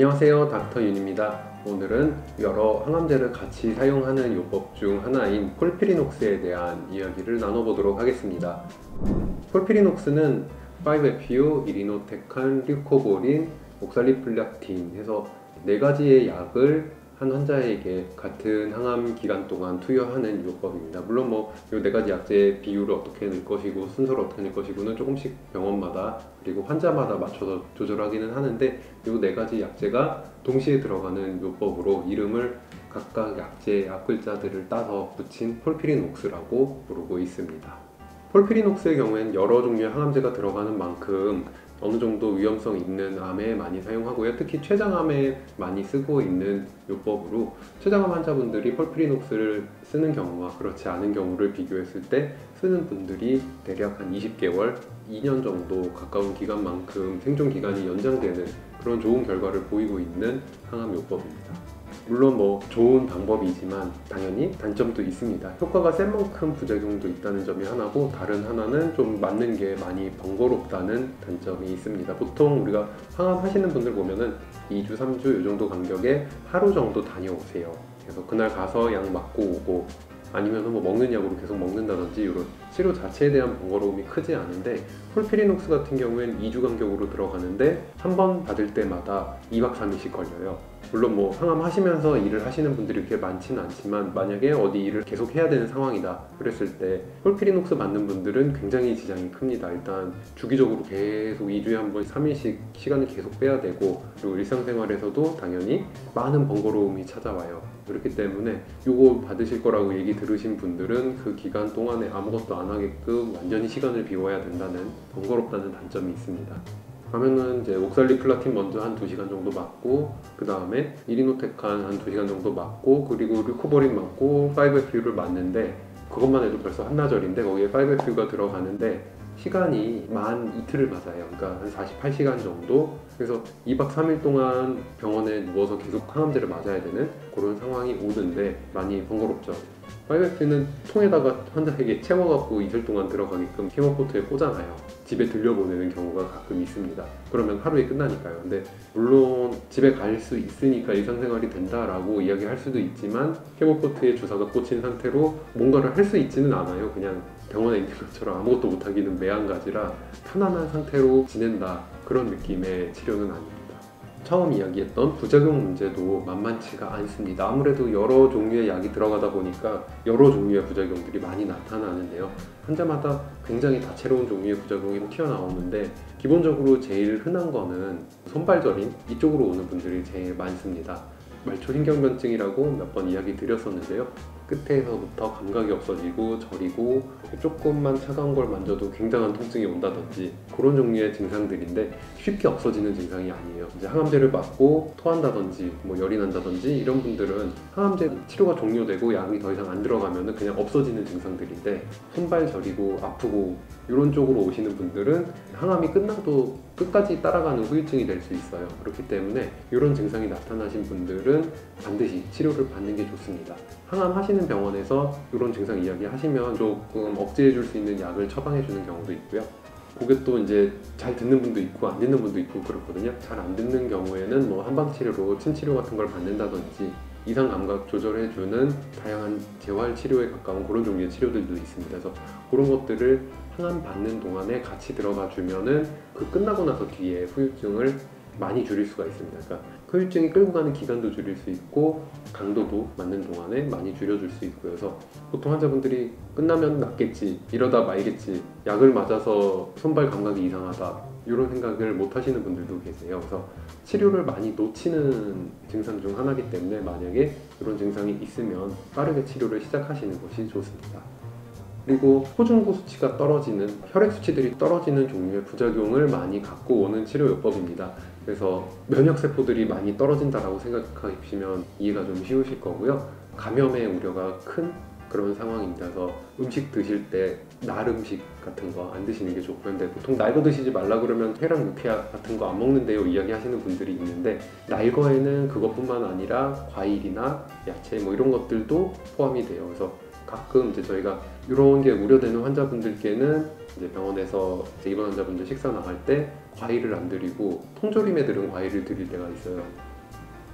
안녕하세요, 닥터윤입니다. 오늘은 여러 항암제를 같이 사용하는 요법 중 하나인 폴피리녹스에 대한 이야기를 나눠보도록 하겠습니다. 폴피리녹스는 5-FU, 이리노테칸, 류코보린, 옥살리플라틴 해서 4가지의 약을 한 환자에게 같은 항암 기간 동안 투여하는 요법입니다. 물론 이 4가지 약제의 비율을 어떻게 넣을 것이고 순서를 어떻게 넣을 것이고는 조금씩 병원마다 그리고 환자마다 맞춰서 조절하기는 하는데 이 4가지 약제가 동시에 들어가는 요법으로 이름을 각각 약제의 앞글자들을 따서 붙인 폴피리녹스라고 부르고 있습니다. 폴피리녹스의 경우에는 여러 종류의 항암제가 들어가는 만큼 어느 정도 위험성 있는 암에 많이 사용하고요. 특히 췌장암에 많이 쓰고 있는 요법으로 췌장암 환자분들이 폴피리녹스를 쓰는 경우와 그렇지 않은 경우를 비교했을 때 쓰는 분들이 대략 한 20개월, 2년 정도 가까운 기간만큼 생존 기간이 연장되는 그런 좋은 결과를 보이고 있는 항암 요법입니다. 물론 좋은 방법이지만 당연히 단점도 있습니다. 효과가 센 만큼 부작용도 있다는 점이 하나고, 다른 하나는 좀 맞는 게 많이 번거롭다는 단점이 있습니다. 보통 우리가 항암 하시는 분들 보면은 2주, 3주 이 정도 간격에 하루 정도 다녀오세요. 그래서 그날 가서 약 맞고 오고, 아니면 먹는 약으로 계속 먹는다든지 이런 치료 자체에 대한 번거로움이 크지 않은데, 폴피리녹스 같은 경우에는 2주 간격으로 들어가는데 한 번 받을 때마다 2박 3일씩 걸려요. 물론 항암 하시면서 일을 하시는 분들이 그렇게 많지는 않지만, 만약에 어디 일을 계속 해야 되는 상황이다 그랬을 때 폴피리녹스 맞는 분들은 굉장히 지장이 큽니다. 일단 주기적으로 계속 2주에 한 번 3일씩 시간을 계속 빼야 되고, 그리고 일상생활에서도 당연히 많은 번거로움이 찾아와요. 그렇기 때문에 이거 받으실 거라고 얘기 들으신 분들은 그 기간 동안에 아무것도 안 하게끔 완전히 시간을 비워야 된다는 번거롭다는 단점이 있습니다. 그러면은 이제 옥살리플라틴 먼저 한 2시간 정도 맞고, 그 다음에 이리노테칸 한 2시간 정도 맞고, 그리고 류코보린 맞고 5-FU를 맞는데, 그것만 해도 벌써 한나절인데 거기에 5-FU가 들어가는데 시간이 만 이틀을 맞아요. 그러니까 한 48시간 정도. 그래서 2박 3일 동안 병원에 누워서 계속 항암제를 맞아야 되는 그런 상황이 오는데 많이 번거롭죠. 5-FU는 통에다가 환자에게 채워갖고 이틀 동안 들어가게끔 케모포트에 꽂아놔요. 집에 들려보내는 경우가 가끔 있습니다. 그러면 하루에 끝나니까요. 근데 물론 집에 갈 수 있으니까 일상생활이 된다라고 이야기할 수도 있지만, 케모포트에 주사가 꽂힌 상태로 뭔가를 할 수 있지는 않아요. 그냥 병원에 있는 것처럼 아무것도 못하기는 매한가지라 편안한 상태로 지낸다, 그런 느낌의 치료는 아닙니다. 처음 이야기했던 부작용 문제도 만만치가 않습니다. 아무래도 여러 종류의 약이 들어가다 보니까 여러 종류의 부작용들이 많이 나타나는데요. 환자마다 굉장히 다채로운 종류의 부작용이 튀어나오는데, 기본적으로 제일 흔한 거는 손발저림, 이쪽으로 오는 분들이 제일 많습니다. 말초신경변증이라고 몇 번 이야기 드렸었는데요. 끝에서부터 감각이 없어지고 저리고, 조금만 차가운 걸 만져도 굉장한 통증이 온다든지 그런 종류의 증상들인데 쉽게 없어지는 증상이 아니에요. 이제 항암제를 맞고 토한다든지 열이 난다든지 이런 분들은 항암제 치료가 종료되고 약이 더 이상 안 들어가면 그냥 없어지는 증상들인데, 손발 저리고 아프고 이런 쪽으로 오시는 분들은 항암이 끝나도 끝까지 따라가는 후유증이 될 수 있어요. 그렇기 때문에 이런 증상이 나타나신 분들은 반드시 치료를 받는 게 좋습니다. 항암 하시는 병원에서 이런 증상 이야기하시면 조금 억제해 줄 수 있는 약을 처방해 주는 경우도 있고요. 그게 또 이제 잘 듣는 분도 있고 안 듣는 분도 있고 그렇거든요. 잘 안 듣는 경우에는 한방치료로 침치료 같은 걸 받는다든지 이상 감각 조절해 주는 다양한 재활 치료에 가까운 그런 종류의 치료들도 있습니다. 그래서 그런 것들을 항암 받는 동안에 같이 들어가 주면은 그 끝나고 나서 뒤에 후유증을 많이 줄일 수가 있습니다. 그러니까 후유증이 끌고 가는 기간도 줄일 수 있고 강도도 맞는 동안에 많이 줄여줄 수 있고요. 그래서 보통 환자분들이 끝나면 낫겠지, 이러다 말겠지, 약을 맞아서 손발 감각이 이상하다 이런 생각을 못 하시는 분들도 계세요. 그래서 치료를 많이 놓치는 증상 중 하나이기 때문에 만약에 이런 증상이 있으면 빠르게 치료를 시작하시는 것이 좋습니다. 그리고 호중구 수치가 떨어지는, 혈액 수치들이 떨어지는 종류의 부작용을 많이 갖고 오는 치료 요법입니다. 그래서 면역세포들이 많이 떨어진다라고 생각하시면 이해가 좀 쉬우실 거고요. 감염의 우려가 큰 그런 상황입니다. 그래서 음식 드실 때 날 음식 같은 거 안 드시는 게 좋고요. 근데 보통 날 거 드시지 말라 그러면 회랑 육회 같은 거 안 먹는데요 이야기 하시는 분들이 있는데, 날 거에는 그것뿐만 아니라 과일이나 야채 이런 것들도 포함이 돼요. 그래서 가끔 이제 저희가 이런 게 우려되는 환자분들께는 이제 병원에서 입원 환자분들 식사 나갈 때 과일을 안 드리고 통조림에 들은 과일을 드릴 때가 있어요.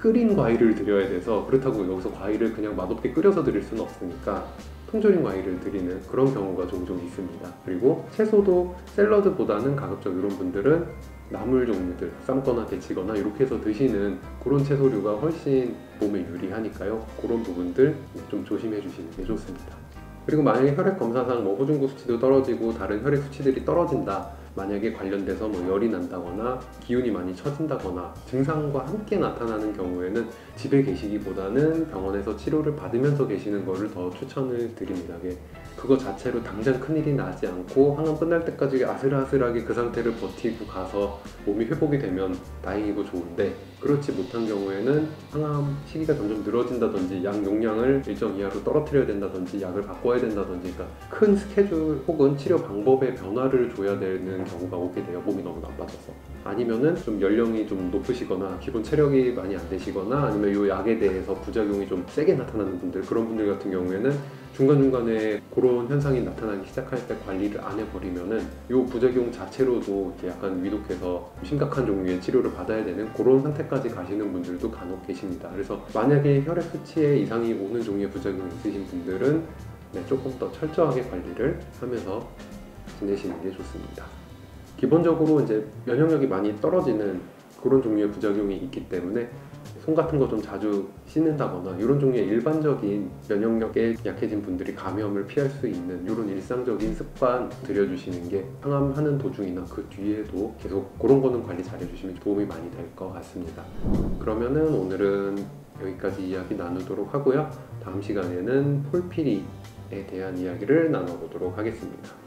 끓인 과일을 드려야 돼서, 그렇다고 여기서 과일을 그냥 맛없게 끓여서 드릴 수는 없으니까 통조림 과일을 드리는 그런 경우가 종종 있습니다. 그리고 채소도 샐러드보다는 가급적 이런 분들은 나물 종류들 삶거나 데치거나 이렇게 해서 드시는 그런 채소류가 훨씬 몸에 유리하니까요. 그런 부분들 좀 조심해 주시는 게 좋습니다. 그리고 만약에 혈액 검사상 뭐 호중구 수치도 떨어지고 다른 혈액 수치들이 떨어진다, 만약에 관련돼서 뭐 열이 난다거나 기운이 많이 처진다거나 증상과 함께 나타나는 경우에는 집에 계시기보다는 병원에서 치료를 받으면서 계시는 것을 더 추천을 드립니다. 그거 자체로 당장 큰일이 나지 않고 항암 끝날 때까지 아슬아슬하게 그 상태를 버티고 가서 몸이 회복이 되면 다행이고 좋은데, 그렇지 못한 경우에는 항암 시기가 점점 늘어진다든지 약 용량을 일정 이하로 떨어뜨려야 된다든지 약을 바꿔야 된다든지, 그러니까 큰 스케줄 혹은 치료 방법의 변화를 줘야 되는 경우가 오게 돼요. 몸이 너무 나빠져서. 아니면은 좀 연령이 좀 높으시거나 기본 체력이 많이 안 되시거나 아니면 이 약에 대해서 부작용이 좀 세게 나타나는 분들, 그런 분들 같은 경우에는 중간중간에 그런 현상이 나타나기 시작할 때 관리를 안 해버리면은 이 부작용 자체로도 이렇게 약간 위독해서 심각한 종류의 치료를 받아야 되는 그런 상태까지 가시는 분들도 간혹 계십니다. 그래서 만약에 혈액 수치에 이상이 오는 종류의 부작용이 있으신 분들은 조금 더 철저하게 관리를 하면서 지내시는 게 좋습니다. 기본적으로 이제 면역력이 많이 떨어지는 그런 종류의 부작용이 있기 때문에 손 같은 거 좀 자주 씻는다거나 이런 종류의 일반적인 면역력에 약해진 분들이 감염을 피할 수 있는 이런 일상적인 습관 들여주시는 게 항암하는 도중이나 그 뒤에도 계속 그런 거는 관리 잘 해주시면 도움이 많이 될 것 같습니다. 그러면은 오늘은 여기까지 이야기 나누도록 하고요. 다음 시간에는 폴피리에 대한 이야기를 나눠보도록 하겠습니다.